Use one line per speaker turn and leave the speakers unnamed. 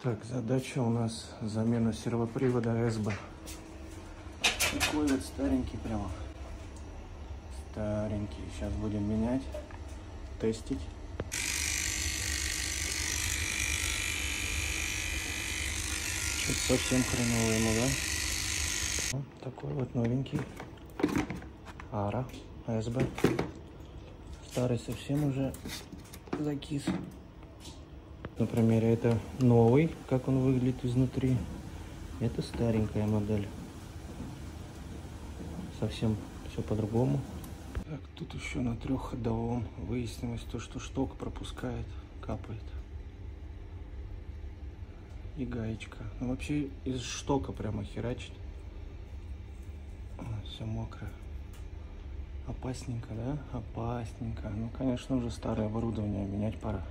Так, задача у нас замена сервопривода СБ. Такой вот старенький прямо. Старенький. Сейчас будем менять, тестить. Что-то совсем хреново ему, да? Вот такой вот новенький. Ара СБ. Старый совсем уже закис. На примере это новый, как он выглядит изнутри. Это старенькая модель. Совсем все по-другому. Так, тут еще на трехходовом выяснилось то, что шток пропускает, капает. И гаечка. Ну, вообще из штока прямо херачит. Все мокрое. Опасненько, да? Опасненько. Ну, конечно, уже старое оборудование менять пора.